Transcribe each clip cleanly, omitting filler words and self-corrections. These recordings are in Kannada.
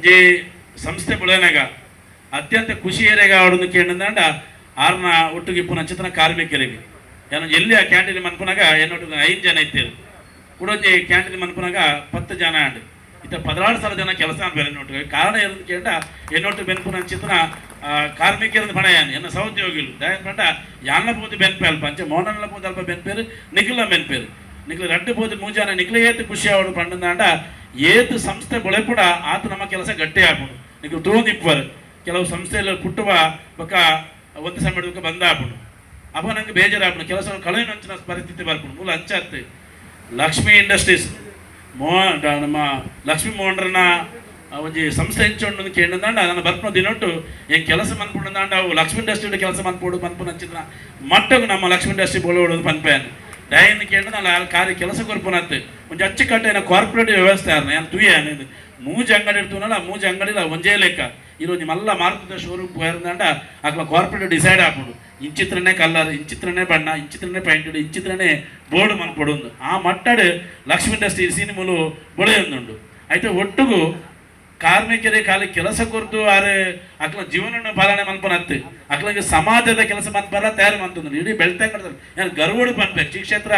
ಒಂಜೇ ಸಂಸ್ಥೆ ಬುಳನಾಗ ಅತ್ಯಂತ ಖುಷಿ ಏರಿಯಾಗ ಆಡೋದಕ್ಕೆ ಏನಂದ ಆರ್ನ ಒಟ್ಟಿಗೆ ಇಪ್ಪು ನಕ್ಷತ್ರ ಕಾರ್ಮಿಕರಿಗೆ ಏನು ಎಲ್ಲಿ ಆ ಕ್ಯಾಂಟೀನ್ ಮನ್ಪುನಾಗ ಏನೊಟ್ಟಿಗೆ 5 ಜನ ಇತ್ತೇರು ಕೂಡೊಂಜಿ ಕ್ಯಾಂಟೀನ್ ಮನ್ಪುನಾಗ 10 ಜನ ಆಂಡು ಇತ್ತ 16 ಜನ ಕೆಲಸ ಬೇರೆ ನೋಟಿಗೆ ಕಾರಣ ಏನಂತ ಕೇಂಡ ಎನ್ನೊಟ್ಟು ಬೆನ್ಪುನ ಚಿತ್ರ ಕಾರ್ಮಿಕರ ಪಣಯಾನು ಎನ್ನ ಸಹೋದ್ಯೋಗಿಲು ದಯನ್ ಪಂಡ ಯಾನ ಪೋದು ಬೆನ್ಪೆ ಅಲ್ಪ ಅಂಚೆ ಮೋನಲ್ಲ ಪೋದು ಅಲ್ಪ ಬೆನ್ಪೇರು ನಿಖಿಲ ಬೆನ್ಪೇರು ನಿಖಿಲ ರಡ್ಡು ಪೋದು ಮೂಜಾನ ನಿಖಿಲ ಏತು ಖುಷಿ ಅವಡು ಪಂಡಂದಾಂಡ ಏತು ಸಂಸ್ಥೆ ಬೊಳೆಪುಡ ಆತು ನಮ್ಮ ಕೆಲಸ ಗಟ್ಟಿ ಹಾಪುಡು ನಿಖಿಲ ತೋಂದಿಪ್ಪರು ಕೆಲವು ಸಂಸ್ಥೆಯಲ್ಲಿ ಪುಟ್ಟುವ ಬೊಕ್ಕ ಒಂದು ಸಮಯಕ್ಕೆ ಬಂದ ಹಾಪುಡು ಅಪ್ಪ ನಂಗೆ ಬೇಜಾರಾಪುಡು ಕೆಲಸ ಕಳೆಯೊಂಚಿನ ಪರಿಸ್ಥಿತಿ ಬರ್ಪುಡು ಮೂಲ ಅಂಚತ್ತೆ ಲಕ್ಷ್ಮಿ ಇಂಡಸ್ಟ್ರೀಸ್ ನಮ್ಮ ಲಕ್ಷ್ಮೀ ಮೋಹನ್ರನ್ನ ಒಂಜಿ ಸಂಸ್ಥೆ ಹೆಂಚೊಂಡು ಕೇಳಿದಂಡ ನಾನು ಬರ್ಪುನ ದಿನೊಟ್ಟು ಏನು ಕೆಲಸ ಮನ್ಪುಂಡಂಡ ಅವು ಲಕ್ಷ್ಮಿ ಇಂಡಸ್ಟ್ರಿ ಕೆಲಸ ಮನ್ಪೋಡು ಮನ್ಪುನ ಹಚ್ಚಿದ್ರ ಮಟ್ಟಗೂ ನಮ್ಮ ಲಕ್ಷ್ಮಿ ಇಂಡಸ್ಟ್ರಿ ಬೋಳೋಡು ಪನ್ಪೇನು ಡೈನ್ ಕೇಳಿದ ನಾನು ಕಾರ್ಯ ಕೆಲಸ ಕೊರ್ಪುನತ್ತೆ ಒಂಜಿ ಅಚ್ಚುಕಟ್ಟಿನ ಕಾರ್ಪೊರೇಟ್ ವ್ಯವಸ್ಥೆ ಆರ್ನ ಏನು ತುಯ್ಯಾನಿದು 3 ಅಂಗಡಿ ಇರ್ತವನಲ್ಲ 3 ಅಂಗಡಿಲ ಒಂಜೇ ಲೆಕ್ಕ ఈరోజు మళ్ళీ మారుతున్న షోరూమ్ పోయారంటే అక్కడ కార్పొరేట్ డిసైడ్ ఆపుడు ఇంచిత్రనే కలర్ ఇంచిత్రనే బಣ್ಣ ఇంచిత్రనే పెయింటెడ్ ఇంచిత్రనే బోర్డు మన పొడుంದು ఆ మట్టడు లక్ష్మీ ఇండస్ట్రీ సినిమాలు ಬೊಳೆಯೊಂದುಂಡು ಐತೆ ಒಟ್ಟಿಗೂ ಕಾರ್ಮಿಕರೇ ಖಾಲಿ ಕೆಲಸ ಕೊರ್ದು ಆರೆ ಅಕ್ಲ ಜೀವನ ಪಾಲನೆ ಮನ್ಪನತ್ತೆ ಅಕ್ಲಗೆ ಸಮಾಜದ ಕೆಲಸ ಮನ್ಪಲ್ಲ ತಯಾರು ಮಂತಂದ್ರು ಇಡೀ ಬೆಳ್ತಂಗಡದಲ್ಲಿ ಏನು ಗರ್ವಡು ಪನ್ಬೇಕು ಶ್ರೀ ಕ್ಷೇತ್ರ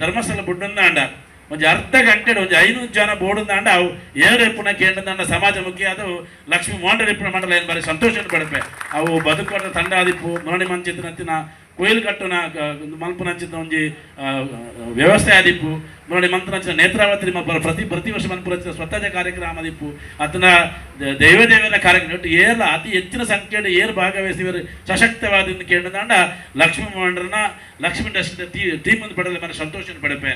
ಧರ್ಮಸ್ಥಳ ಬುಡ್ಡಂದ ಅಂಡ ಒಂದು ಅರ್ಧ ಗಂಟೆ ಒಂದು 500 ಜನ ಬೋರ್ಡಂದ ಅವು ಏಳು ಎಪ್ಪುನ ಕೇಂದ್ರದಂಡ ಸಮಾಜ ಮುಖ್ಯ ಅದು ಲಕ್ಷ್ಮೀ ಮೋಹನ್ ಎಪ್ಪುನ ಮಂಡಲ ಏನು ಬಾರಿ ಸಂತೋಷ ಪಡಪೆ ಅವು ಬದುಕೊಟ್ಟ ತಂಡ ಆದಿಪ್ಪು ನೋಡಿ ಮಂಚಿತ್ತಿನ ಕೊಯ್ಲು ಕಟ್ಟುನ ಮಲ್ಪುನಂಚಿನ ಒಂಜಿ ವ್ಯವಸ್ಥೆ ಆದಿಪ್ಪು ನೋಡಿ ಮಂತ್ರನಂಚಿನ ನೇತ್ರಾವತಿ ಪ್ರತಿ ವರ್ಷ ಮನ್ಪುರ ಸ್ವಚ್ಛತೆ ಕಾರ್ಯಕ್ರಮ ಆದಿಪ್ಪು ಅದನ್ನ ದೈವದೇವರ ಕಾರ್ಯಕ್ರಮ ಏರ್ಲ ಅತಿ ಹೆಚ್ಚಿನ ಸಂಖ್ಯೆಯಲ್ಲಿ ಏರು ಭಾಗವಹಿಸಿವರು ಸಶಕ್ತವಾದ ಕೇಂದ್ರದಂಡ ಲಕ್ಷ್ಮೀ ಮೋಹನ್ರನ್ನ ಲಕ್ಷ್ಮೀ ಟೀಮ್ ಪಡೆದ ಮನೆ ಸಂತೋಷ ಪಡಪೆ.